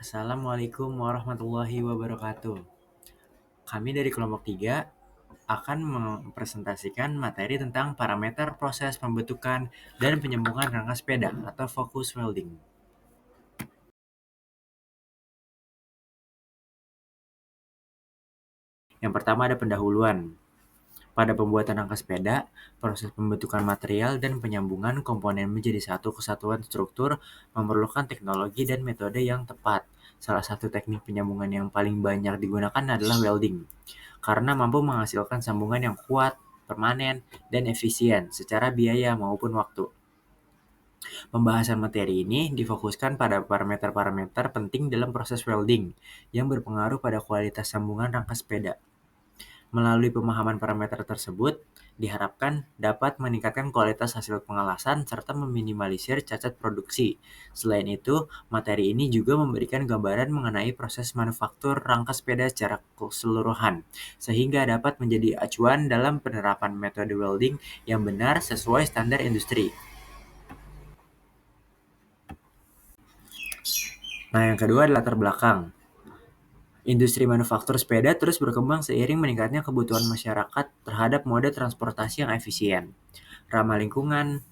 Assalamualaikum warahmatullahi wabarakatuh. Kami dari kelompok 3 akan mempresentasikan materi tentang parameter proses pembentukan dan penyambungan rangka sepeda atau focus welding. Yang pertama ada pendahuluan. Pada pembuatan rangka sepeda, proses pembentukan material dan penyambungan komponen menjadi satu kesatuan struktur memerlukan teknologi dan metode yang tepat. Salah satu teknik penyambungan yang paling banyak digunakan adalah welding, karena mampu menghasilkan sambungan yang kuat, permanen, dan efisien secara biaya maupun waktu. Pembahasan materi ini difokuskan pada parameter-parameter penting dalam proses welding yang berpengaruh pada kualitas sambungan rangka sepeda. Melalui pemahaman parameter tersebut, diharapkan dapat meningkatkan kualitas hasil pengelasan serta meminimalisir cacat produksi. Selain itu, materi ini juga memberikan gambaran mengenai proses manufaktur rangka sepeda secara keseluruhan, sehingga dapat menjadi acuan dalam penerapan metode welding yang benar sesuai standar industri. Nah, yang kedua adalah latar belakang. Industri manufaktur sepeda terus berkembang seiring meningkatnya kebutuhan masyarakat terhadap mode transportasi yang efisien, ramah lingkungan,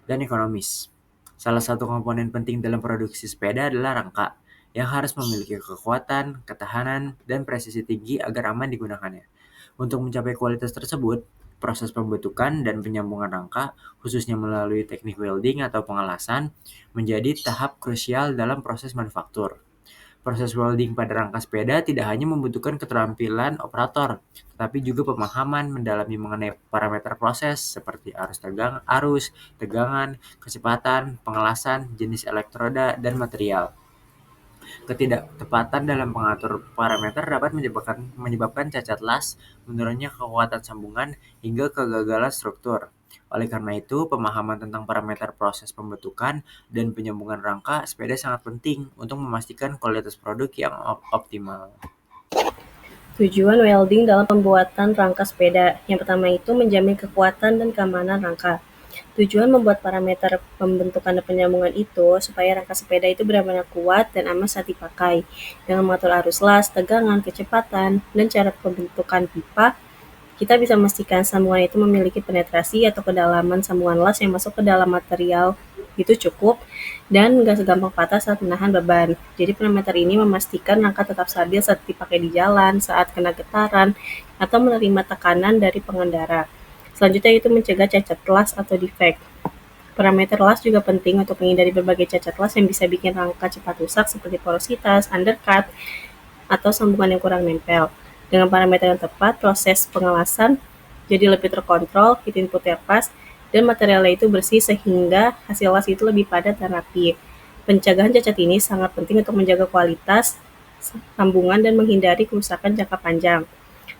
dan ekonomis. Salah satu komponen penting dalam produksi sepeda adalah rangka, yang harus memiliki kekuatan, ketahanan, dan presisi tinggi agar aman digunakannya. Untuk mencapai kualitas tersebut, proses pembentukan dan penyambungan rangka, khususnya melalui teknik welding atau pengelasan, menjadi tahap krusial dalam proses manufaktur. Proses welding pada rangka sepeda tidak hanya membutuhkan keterampilan operator, tetapi juga pemahaman mendalami mengenai parameter proses seperti arus, tegangan, kecepatan, pengelasan, jenis elektroda, dan material. Ketidaktepatan dalam pengatur parameter dapat menyebabkan cacat las, menurunnya kekuatan sambungan, hingga kegagalan struktur. Oleh karena itu, pemahaman tentang parameter proses pembentukan dan penyambungan rangka sepeda sangat penting untuk memastikan kualitas produk yang optimal. Tujuan welding dalam pembuatan rangka sepeda. Yang pertama itu menjamin kekuatan dan keamanan rangka. Tujuan membuat parameter pembentukan dan penyambungan itu supaya rangka sepeda itu benar-benar kuat dan aman saat dipakai. Dengan mengatur arus las, tegangan, kecepatan, dan cara pembentukan pipa, kita bisa memastikan sambungan itu memiliki penetrasi atau kedalaman sambungan las yang masuk ke dalam material itu cukup dan nggak segampang patah saat menahan beban. Jadi parameter ini memastikan rangka tetap stabil saat dipakai di jalan, saat kena getaran, atau menerima tekanan dari pengendara. Selanjutnya itu mencegah cacat las atau defect. Parameter las juga penting untuk menghindari berbagai cacat las yang bisa bikin rangka cepat rusak seperti porositas, undercut, atau sambungan yang kurang nempel. Dengan parameter yang tepat, proses pengelasan jadi lebih terkontrol, heat inputnya pas, dan materialnya itu bersih sehingga hasil las itu lebih padat dan rapi. Pencegahan cacat ini sangat penting untuk menjaga kualitas sambungan dan menghindari kerusakan jangka panjang.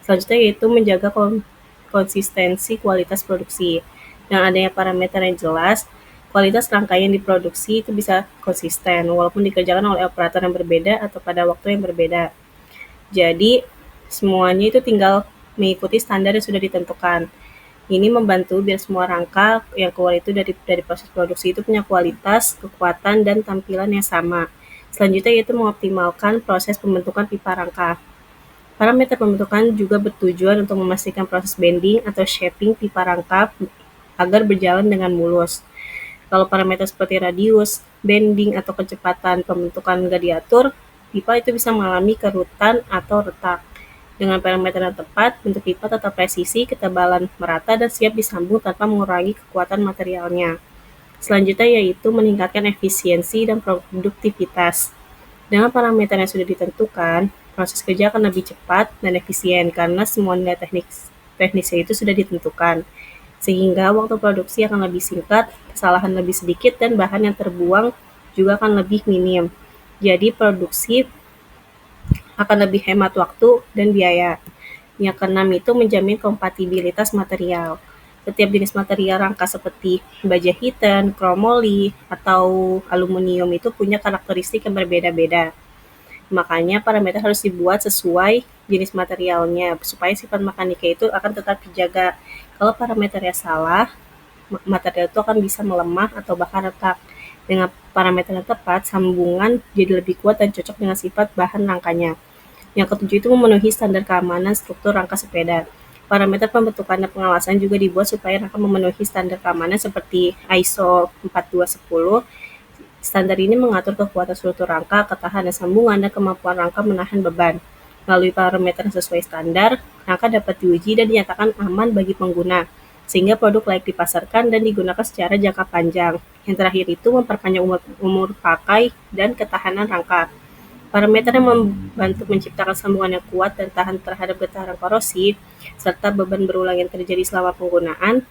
Selanjutnya yaitu menjaga konsistensi kualitas produksi. Dengan adanya parameter yang jelas, kualitas rangkaian diproduksi itu bisa konsisten walaupun dikerjakan oleh operator yang berbeda atau pada waktu yang berbeda. Jadi, semuanya itu tinggal mengikuti standar yang sudah ditentukan. Ini membantu biar semua rangka yang keluar itu dari proses produksi itu punya kualitas, kekuatan, dan tampilan yang sama. Selanjutnya yaitu mengoptimalkan proses pembentukan pipa rangka. Parameter pembentukan juga bertujuan untuk memastikan proses bending atau shaping pipa rangka agar berjalan dengan mulus. Kalau parameter seperti radius, bending, atau kecepatan pembentukan nggak diatur, pipa itu bisa mengalami kerutan atau retak. Dengan parameter yang tepat, bentuk pipa tetap presisi, ketebalan merata, dan siap disambung tanpa mengurangi kekuatan materialnya. Selanjutnya yaitu meningkatkan efisiensi dan produktivitas. Dengan parameter yang sudah ditentukan, proses kerja akan lebih cepat dan efisien karena semua nilai teknisnya itu sudah ditentukan. Sehingga waktu produksi akan lebih singkat, kesalahan lebih sedikit, dan bahan yang terbuang juga akan lebih minim. Jadi produksi akan lebih hemat waktu dan biaya. Yang keenam itu menjamin kompatibilitas material. Setiap jenis material rangka seperti baja hitam, kromoli, atau aluminium itu punya karakteristik yang berbeda-beda. Makanya parameter harus dibuat sesuai jenis materialnya supaya sifat mekaniknya itu akan tetap dijaga. Kalau parameternya salah, material itu akan bisa melemah atau bahkan retak. Dengan parameter yang tepat, sambungan jadi lebih kuat dan cocok dengan sifat bahan rangkanya. Yang ketujuh itu memenuhi standar keamanan struktur rangka sepeda. Parameter pembentukan dan pengawasan juga dibuat supaya rangka memenuhi standar keamanan seperti ISO 4210. Standar ini mengatur kekuatan struktur rangka, ketahanan sambungan, dan kemampuan rangka menahan beban. Melalui parameter yang sesuai standar, rangka dapat diuji dan dinyatakan aman bagi pengguna, sehingga produk layak dipasarkan dan digunakan secara jangka panjang. Yang terakhir itu memperpanjang umur pakai dan ketahanan rangka. Parameter yang membantu menciptakan sambungan yang kuat dan tahan terhadap getaran korosif, serta beban berulang yang terjadi selama penggunaan,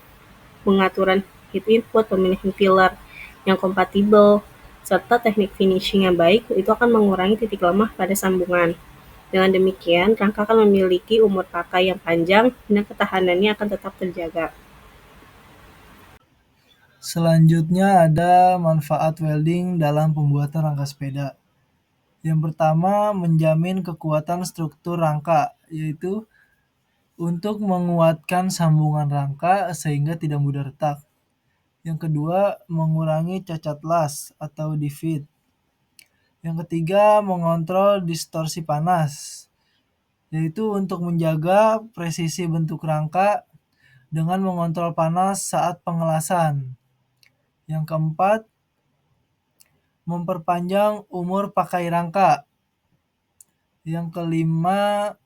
pengaturan heat input, pemilihan filler yang kompatibel, serta teknik finishing yang baik itu akan mengurangi titik lemah pada sambungan. Dengan demikian, rangka akan memiliki umur pakai yang panjang dan ketahanannya akan tetap terjaga. Selanjutnya ada manfaat welding dalam pembuatan rangka sepeda. Yang pertama, menjamin kekuatan struktur rangka, yaitu untuk menguatkan sambungan rangka sehingga tidak mudah retak. Yang kedua, mengurangi cacat las atau defeat. Yang ketiga, mengontrol distorsi panas, yaitu untuk menjaga presisi bentuk rangka dengan mengontrol panas saat pengelasan. Yang keempat, memperpanjang umur pakai rangka. Yang kelima,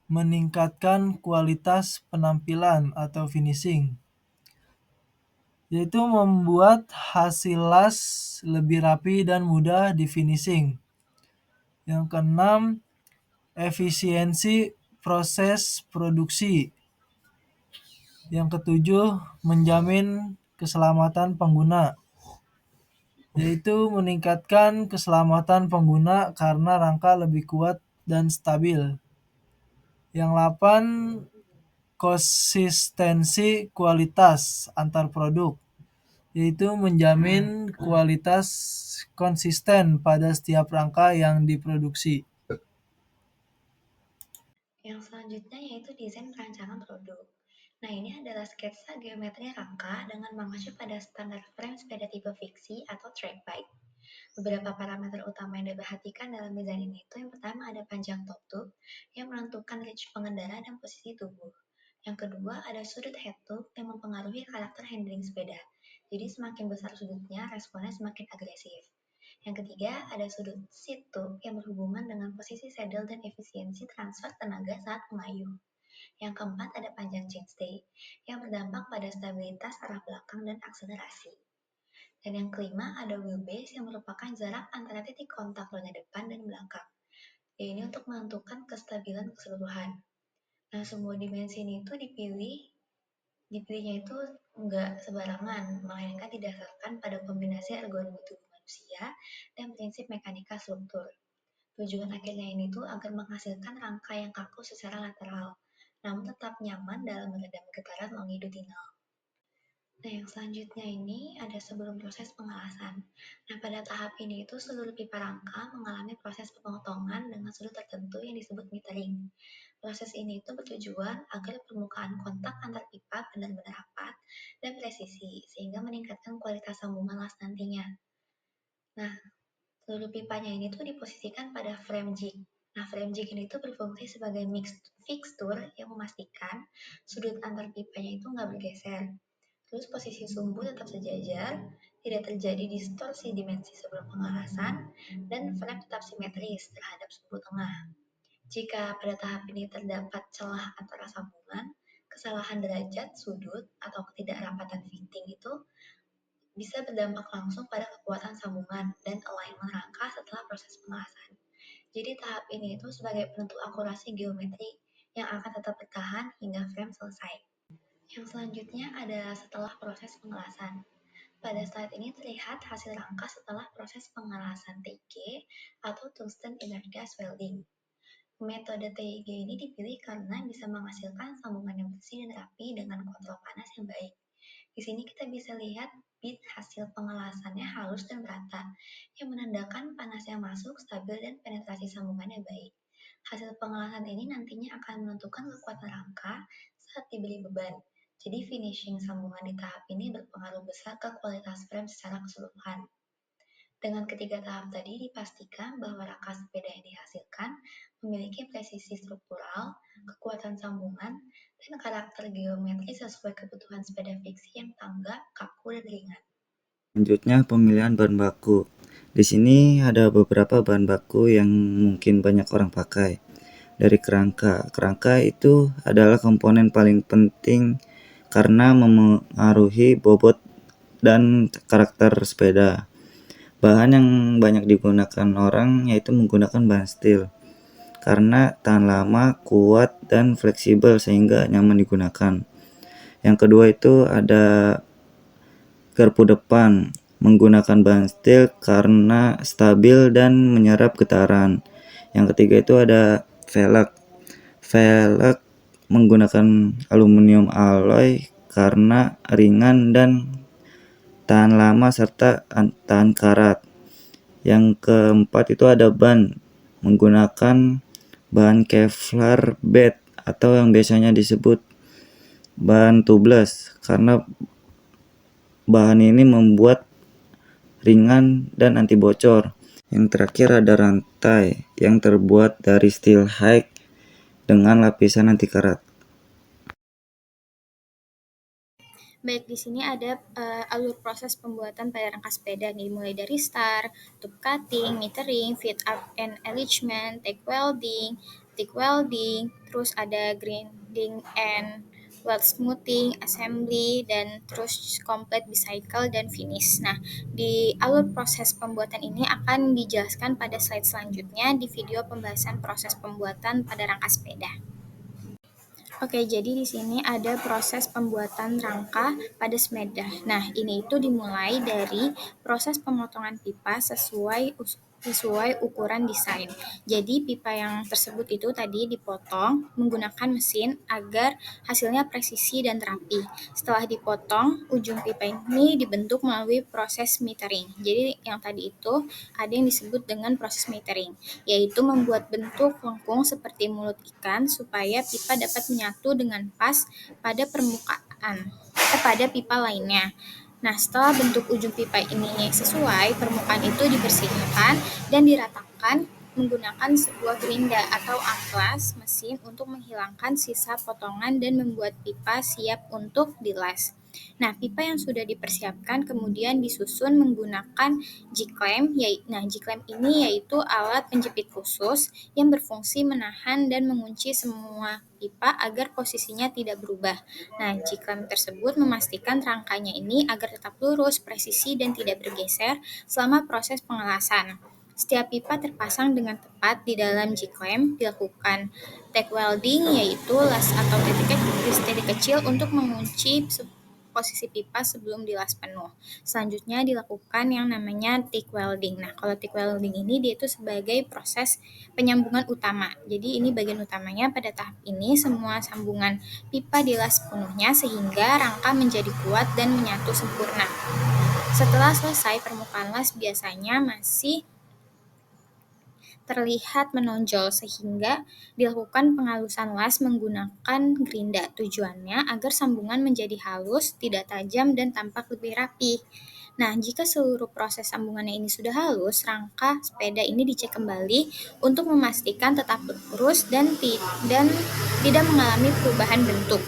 meningkatkan kualitas penampilan atau finishing, yaitu membuat hasil las lebih rapi dan mudah di finishing. Yang keenam, efisiensi proses produksi. Yang ketujuh, menjamin keselamatan pengguna, yaitu meningkatkan keselamatan pengguna karena rangka lebih kuat dan stabil. Yang delapan, konsistensi kualitas antar produk, yaitu menjamin kualitas konsisten pada setiap rangka yang diproduksi. Yang selanjutnya yaitu desain perancangan produk. Nah, ini adalah sketsa geometri rangka dengan mengacu pada standar frame sepeda tipe fiksi atau track bike. Beberapa parameter utama yang diperhatikan dalam desain ini itu yang pertama ada panjang top tube yang menentukan reach pengendara dan posisi tubuh. Yang kedua ada sudut head tube yang mempengaruhi karakter handling sepeda. Jadi semakin besar sudutnya, responnya semakin agresif. Yang ketiga, ada sudut seat tube yang berhubungan dengan posisi saddle dan efisiensi transfer tenaga saat mengayuh. Yang keempat, ada panjang chainstay yang berdampak pada stabilitas arah belakang dan akselerasi. Dan yang kelima, ada wheelbase yang merupakan jarak antara titik kontak roda depan dan belakang. Ini untuk menentukan kestabilan keseluruhan. Nah, semua dimensi ini itu dipilihnya itu nggak sembarangan, melainkan didasarkan pada kombinasi ergonomi tubuh manusia dan prinsip mekanika struktur. Tujuan akhirnya ini tuh agar menghasilkan rangka yang kaku secara lateral, namun tetap nyaman dalam meredam getaran longitudinal. Nah, yang selanjutnya ini ada sebelum proses pengelasan. Nah, pada tahap ini itu seluruh pipa rangka mengalami proses pemotongan dengan sudut tertentu yang disebut metering. Proses ini itu bertujuan agar permukaan kontak antar pipa benar-benar rapat dan presisi, sehingga meningkatkan kualitas sambungan las nantinya. Nah, seluruh pipanya ini tuh diposisikan pada frame jig. Nah, frame jig ini tuh berfungsi sebagai fixture yang memastikan sudut antar pipanya itu nggak bergeser. Terus posisi sumbu tetap sejajar, tidak terjadi distorsi dimensi sebelum pengelasan, dan frame tetap simetris terhadap sumbu tengah. Jika pada tahap ini terdapat celah antara sambungan, kesalahan derajat, sudut, atau ketidakrapatan fitting itu bisa berdampak langsung pada kekuatan sambungan dan alignment rangka setelah proses pengelasan. Jadi tahap ini itu sebagai penentu akurasi geometri yang akan tetap bertahan hingga frame selesai. Yang selanjutnya adalah setelah proses pengelasan. Pada saat ini terlihat hasil rangka setelah proses pengelasan TIG atau tungsten inert gas welding. Metode TIG ini dipilih karena bisa menghasilkan sambungan yang bersih dan rapi dengan kontrol panas yang baik. Di sini kita bisa lihat bit hasil pengelasannya halus dan merata, yang menandakan panas yang masuk stabil dan penetrasi sambungannya baik. Hasil pengelasan ini nantinya akan menentukan kekuatan rangka saat diberi beban. Jadi finishing sambungan di tahap ini berpengaruh besar ke kualitas frame secara keseluruhan. Dengan ketiga tahap tadi dipastikan bahwa rangka sepeda yang dihasilkan memiliki presisi struktural, kekuatan sambungan, dan karakter geometri sesuai kebutuhan sepeda fiksi yang tanggap, kaku, dan ringan. Selanjutnya pemilihan bahan baku. Di sini ada beberapa bahan baku yang mungkin banyak orang pakai. Dari kerangka. Kerangka itu adalah komponen paling penting karena memengaruhi bobot dan karakter sepeda. Bahan yang banyak digunakan orang yaitu menggunakan bahan steel karena tahan lama, kuat, dan fleksibel sehingga nyaman digunakan. Yang kedua itu ada garpu depan, menggunakan bahan steel karena stabil dan menyerap getaran. Yang ketiga itu ada velg. Velg menggunakan aluminium alloy karena ringan dan tahan lama serta tahan karat. Yang keempat itu ada ban, menggunakan bahan Kevlar bed atau yang biasanya disebut bahan tubeless karena bahan ini membuat ringan dan anti bocor. Yang terakhir ada rantai yang terbuat dari steel high dengan lapisan anti karat. Baik, di sini ada alur proses pembuatan pada rangka sepeda nih, mulai dari start, tube cutting, metering, fit up and alignment, TIG welding, terus ada grinding and weld smoothing, assembly, dan terus complete bicycle dan finish. Nah, di alur proses pembuatan ini akan dijelaskan pada slide selanjutnya di video pembahasan proses pembuatan pada rangka sepeda. Oke, jadi di sini ada proses pembuatan rangka pada sepeda. Nah, ini itu dimulai dari proses pemotongan pipa sesuai ukuran desain. Jadi pipa yang tersebut itu tadi dipotong menggunakan mesin agar hasilnya presisi dan rapi. Setelah dipotong, ujung pipa ini dibentuk melalui proses metering. Jadi yang tadi itu ada yang disebut dengan proses metering, yaitu membuat bentuk lengkung seperti mulut ikan supaya pipa dapat menyatu dengan pas pada pada pipa lainnya. Nah, setelah bentuk ujung pipa ini sesuai, permukaan itu dibersihkan dan diratakan menggunakan sebuah gerinda atau amplas mesin untuk menghilangkan sisa potongan dan membuat pipa siap untuk dilas. Nah, pipa yang sudah dipersiapkan kemudian disusun menggunakan G-clamp. Nah, G-clamp ini yaitu alat penjepit khusus yang berfungsi menahan dan mengunci semua pipa agar posisinya tidak berubah. Nah, G-clamp tersebut memastikan rangkanya ini agar tetap lurus, presisi, dan tidak bergeser selama proses pengelasan. Setiap pipa terpasang dengan tepat di dalam G-clamp. Dilakukan tack welding, yaitu las atau titik kecil untuk mengunci posisi pipa sebelum dilas penuh. Selanjutnya dilakukan yang namanya TIG welding. Nah, kalau TIG welding ini dia itu sebagai proses penyambungan utama. Jadi ini bagian utamanya pada tahap ini semua sambungan pipa dilas penuhnya sehingga rangka menjadi kuat dan menyatu sempurna. Setelah selesai, permukaan las biasanya masih terlihat menonjol sehingga dilakukan penghalusan las menggunakan gerinda. Tujuannya agar sambungan menjadi halus, tidak tajam, dan tampak lebih rapi. Nah, jika seluruh proses sambungannya ini sudah halus, rangka sepeda ini dicek kembali untuk memastikan tetap lurus dan tidak mengalami perubahan bentuk.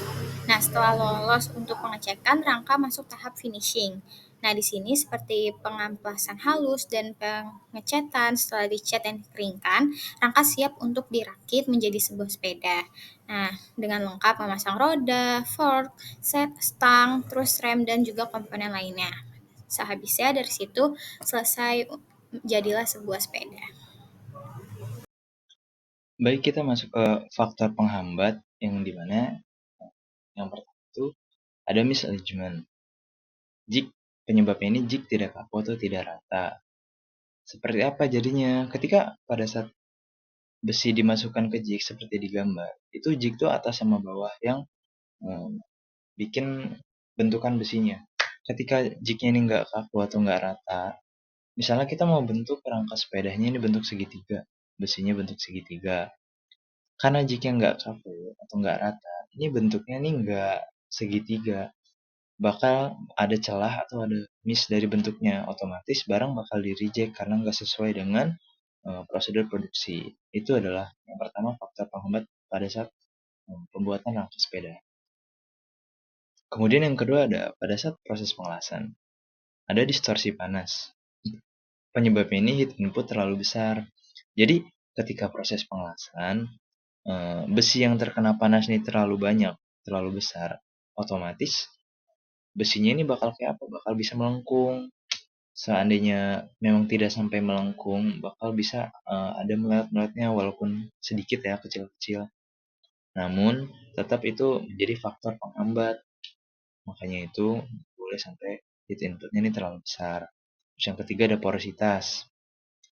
Nah, setelah lolos untuk pengecekan, rangka masuk tahap finishing. Nah, di sini seperti pengamplasan halus dan pengecetan. Setelah dicat dan dikeringkan, rangka siap untuk dirakit menjadi sebuah sepeda. Nah, dengan lengkap memasang roda, fork, set, stang, terus rem, dan juga komponen lainnya. Sehabisnya dari situ selesai jadilah sebuah sepeda. Baik, kita masuk ke faktor penghambat yang dimana yang pertama itu ada misalignment. Jig penyebabnya ini jig tidak kaku atau tidak rata. Seperti apa jadinya? Ketika pada saat besi dimasukkan ke jig seperti di gambar, itu jig itu atas sama bawah yang bikin bentukan besinya. Ketika jignya ini nggak kaku atau nggak rata, misalnya kita mau bentuk rangka sepedanya ini bentuk segitiga, besinya bentuk segitiga. Karena jignya nggak kaku atau nggak rata, ini bentuknya ini nggak segitiga. bakal ada celah atau ada miss dari bentuknya, otomatis barang bakal di-reject karena nggak sesuai dengan prosedur produksi. Itu adalah yang pertama faktor penghambat pada saat pembuatan rangka sepeda. Kemudian yang kedua ada pada saat proses pengelasan. Ada distorsi panas. Penyebabnya ini heat input terlalu besar. Jadi ketika proses pengelasan, besi yang terkena panas ini terlalu banyak, terlalu besar, otomatis besinya ini bakal kayak apa? Bakal bisa melengkung. Seandainya memang tidak sampai melengkung, bakal bisa ada melet-meletnya walaupun sedikit ya, kecil-kecil. Namun, tetap itu menjadi faktor penghambat. Makanya itu boleh sampai heat inputnya ini terlalu besar. Terus yang ketiga ada porositas.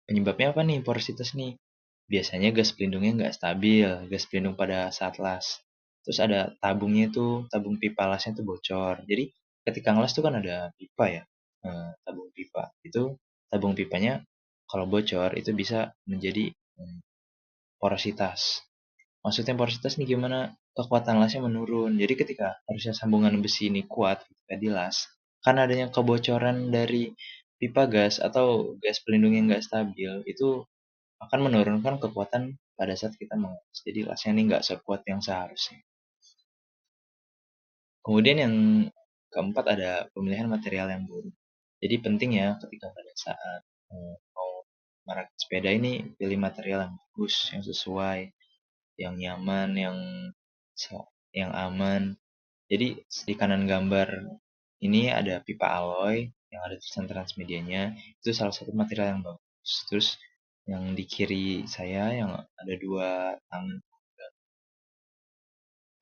Penyebabnya apa nih porositas nih? Biasanya gas pelindungnya nggak stabil, gas pelindung pada saat las. Terus ada tabungnya itu, tabung pipa lasnya itu bocor. Jadi ketika ngelas tuh kan ada pipa ya, tabung pipa. Itu tabung pipanya kalau bocor itu bisa menjadi porositas. Maksudnya porositas nih gimana? Kekuatan lasnya menurun. Jadi ketika harusnya sambungan besi ini kuat ketika dilas, karena adanya kebocoran dari pipa gas atau gas pelindung yang nggak stabil, itu akan menurunkan kekuatan pada saat kita mengelas. Jadi lasnya ini nggak sekuat yang seharusnya. Kemudian yang keempat ada pemilihan material yang buruk. Jadi penting ya ketika pada saat mau merakit sepeda ini pilih material yang bagus, yang sesuai, yang nyaman, yang aman. Jadi di kanan gambar ini ada pipa alloy yang ada tulisan transmedianya, itu salah satu material yang bagus. Terus yang di kiri saya yang ada dua tangan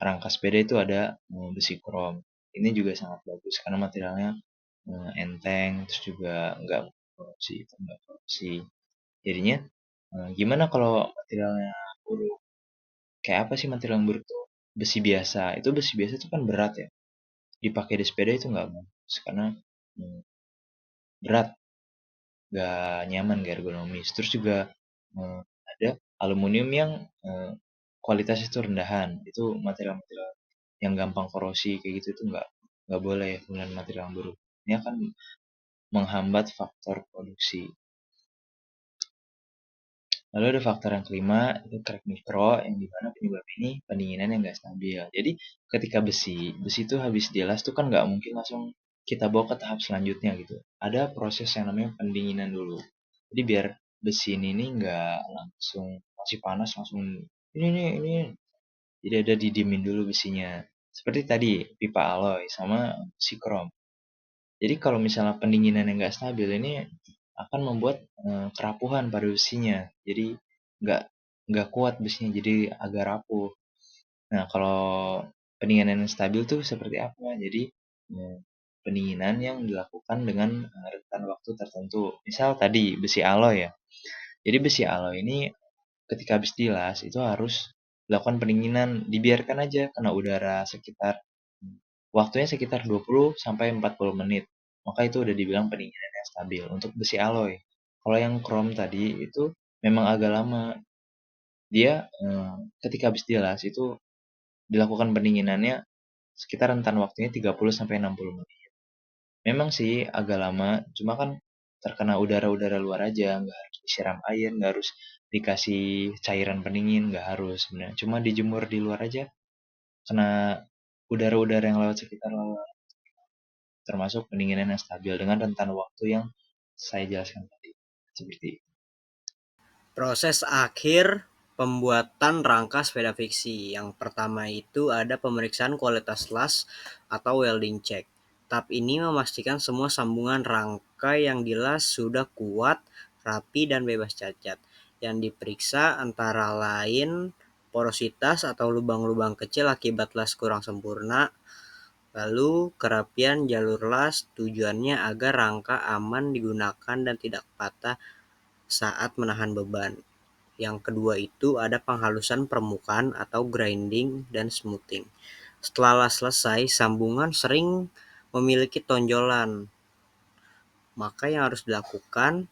rangka sepeda itu ada besi krom. Ini juga sangat bagus karena materialnya enteng, terus juga nggak korupsi. Jadinya gimana kalau materialnya buruk? Kayak apa sih material yang buruk tuh? Besi biasa. Itu besi biasa itu kan berat ya. Dipakai di sepeda itu nggak bagus karena berat, nggak nyaman, nggak ergonomis. Terus juga ada aluminium yang kualitasnya itu rendahan. Itu material-material yang gampang korosi kayak gitu itu nggak boleh dengan material yang buruk. Ini akan menghambat faktor produksi. Lalu ada faktor yang kelima, itu crack mikro, yang dimana penyebab ini pendinginan yang nggak stabil. Jadi ketika besi itu habis dilas tuh kan nggak mungkin langsung kita bawa ke tahap selanjutnya gitu. Ada proses yang namanya pendinginan dulu. Jadi biar besi ini nggak langsung masih panas langsung ini. Jadi ada didiemin dulu besinya. Seperti tadi pipa alloy sama besi krom. Jadi kalau misalnya pendinginan yang nggak stabil ini akan membuat kerapuhan pada besinya. Jadi nggak nggak kuat besinya, jadi agak rapuh. Nah kalau pendinginan yang stabil tuh seperti apa? Jadi pendinginan yang dilakukan dengan rentan waktu tertentu. Misal tadi besi alloy ya. Jadi besi alloy ini ketika habis dilas itu harus dilakukan pendinginan, dibiarkan aja kena udara sekitar waktunya sekitar 20 sampai 40 menit. Maka itu udah dibilang pendinginan yang stabil untuk besi alloy. Kalau yang chrome tadi itu memang agak lama. Dia ketika habis dilas itu dilakukan pendinginannya sekitar rentan waktunya 30 sampai 60 menit. Memang sih agak lama, cuma kan terkena udara-udara luar aja, nggak harus disiram air, nggak harus dikasih cairan pendingin, nggak harus sebenarnya. Cuma dijemur di luar aja, kena udara-udara yang lewat sekitar lalu, termasuk pendinginan yang stabil dengan rentan waktu yang saya jelaskan tadi. Seperti itu. Proses akhir pembuatan rangka sepeda fiksi. Yang pertama itu ada pemeriksaan kualitas las atau welding check. Tahap ini memastikan semua sambungan rangka yang dilas sudah kuat, rapi, dan bebas cacat. Yang diperiksa antara lain porositas atau lubang-lubang kecil akibat las kurang sempurna, lalu kerapian jalur las, tujuannya agar rangka aman digunakan dan tidak patah saat menahan beban. Yang kedua itu ada penghalusan permukaan atau grinding dan smoothing. Setelah selesai, sambungan sering memiliki tonjolan. Maka yang harus dilakukan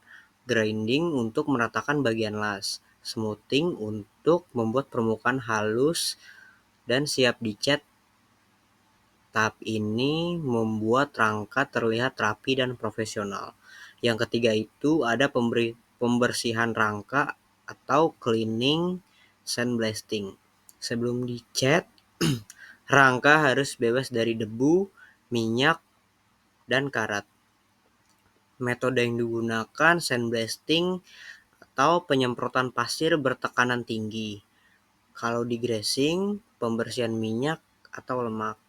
grinding untuk meratakan bagian las, smoothing untuk membuat permukaan halus dan siap dicat Tahap ini membuat rangka terlihat rapi dan profesional. Yang ketiga itu ada pembersihan rangka atau cleaning sandblasting. Sebelum dicat, rangka harus bebas dari debu, minyak, dan karat. Metode yang digunakan sandblasting atau penyemprotan pasir bertekanan tinggi. Kalau degreasing, pembersihan minyak atau lemak.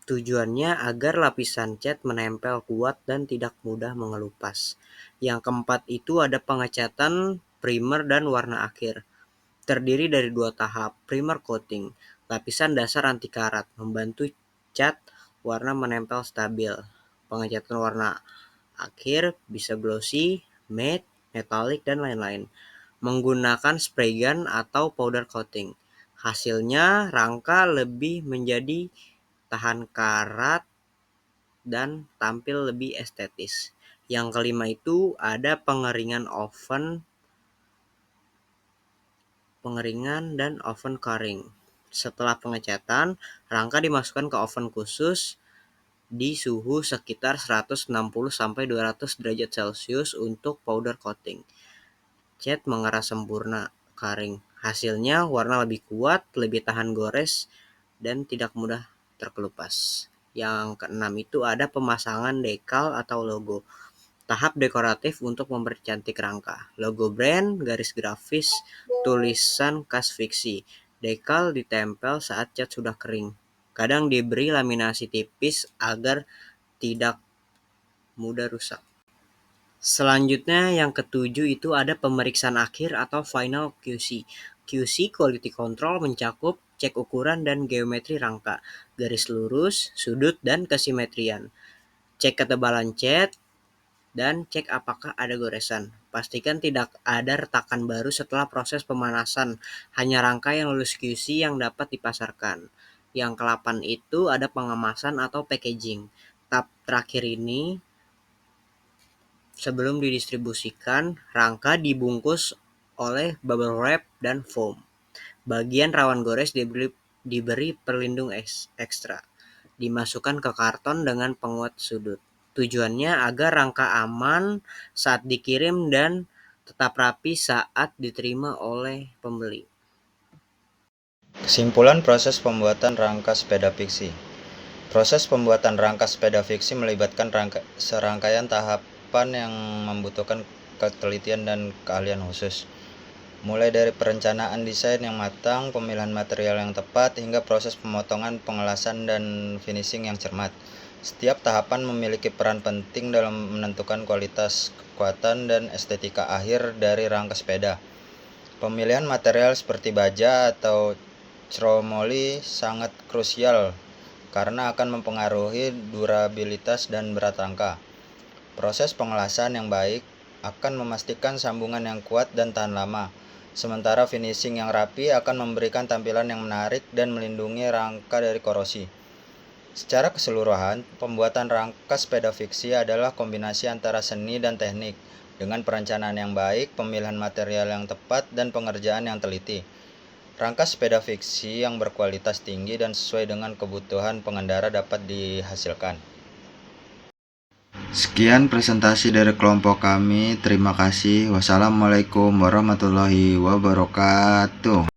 Tujuannya agar lapisan cat menempel kuat dan tidak mudah mengelupas. Yang keempat itu ada pengecatan primer dan warna akhir. Terdiri dari 2 tahap. Primer coating, lapisan dasar anti karat, membantu cat warna menempel stabil. Pengecatan warna akhir bisa glossy, matte, metallic, dan lain-lain. Menggunakan spray gun atau powder coating. Hasilnya rangka lebih menjadi tahan karat dan tampil lebih estetis. Yang kelima itu ada pengeringan dan oven curing. Setelah pengecatan, rangka dimasukkan ke oven khusus di suhu sekitar 160-200 derajat Celcius untuk powder coating. Cat mengeras sempurna, kering. Hasilnya warna lebih kuat, lebih tahan gores, dan tidak mudah terkelupas. Yang keenam itu ada pemasangan dekal atau logo. Tahap dekoratif untuk mempercantik rangka. Logo brand, garis grafis, tulisan khas fiksi. Dekal ditempel saat cat sudah kering. Kadang diberi laminasi tipis agar tidak mudah rusak. Selanjutnya yang ketujuh itu ada pemeriksaan akhir atau final QC. QC Quality Control mencakup cek ukuran dan geometri rangka, garis lurus, sudut, dan kesimetrian. Cek ketebalan cat, dan cek apakah ada goresan. Pastikan tidak ada retakan baru setelah proses pemanasan. Hanya rangka yang lulus QC yang dapat dipasarkan. Yang ke-8 itu ada pengemasan atau packaging. Tahap terakhir ini sebelum didistribusikan, rangka dibungkus oleh bubble wrap dan foam. Bagian rawan gores diberi pelindung ekstra. Dimasukkan ke karton dengan penguat sudut. Tujuannya agar rangka aman saat dikirim dan tetap rapi saat diterima oleh pembeli. Kesimpulan proses pembuatan rangka sepeda fiksi. Proses pembuatan rangka sepeda fiksi melibatkan serangkaian tahapan yang membutuhkan ketelitian dan keahlian khusus. Mulai dari perencanaan desain yang matang, pemilihan material yang tepat, hingga proses pemotongan, pengelasan, dan finishing yang cermat. Setiap tahapan memiliki peran penting dalam menentukan kualitas, kekuatan, dan estetika akhir dari rangka sepeda. Pemilihan material seperti baja atau chromoly sangat krusial karena akan mempengaruhi durabilitas dan berat rangka. Proses pengelasan yang baik akan memastikan sambungan yang kuat dan tahan lama, sementara finishing yang rapi akan memberikan tampilan yang menarik dan melindungi rangka dari korosi. Secara keseluruhan, pembuatan rangka sepeda fiksi adalah kombinasi antara seni dan teknik, dengan perencanaan yang baik, pemilihan material yang tepat, dan pengerjaan yang teliti. Rangka sepeda fiksi yang berkualitas tinggi dan sesuai dengan kebutuhan pengendara dapat dihasilkan. Sekian presentasi dari kelompok kami. Terima kasih. Wassalamualaikum warahmatullahi wabarakatuh.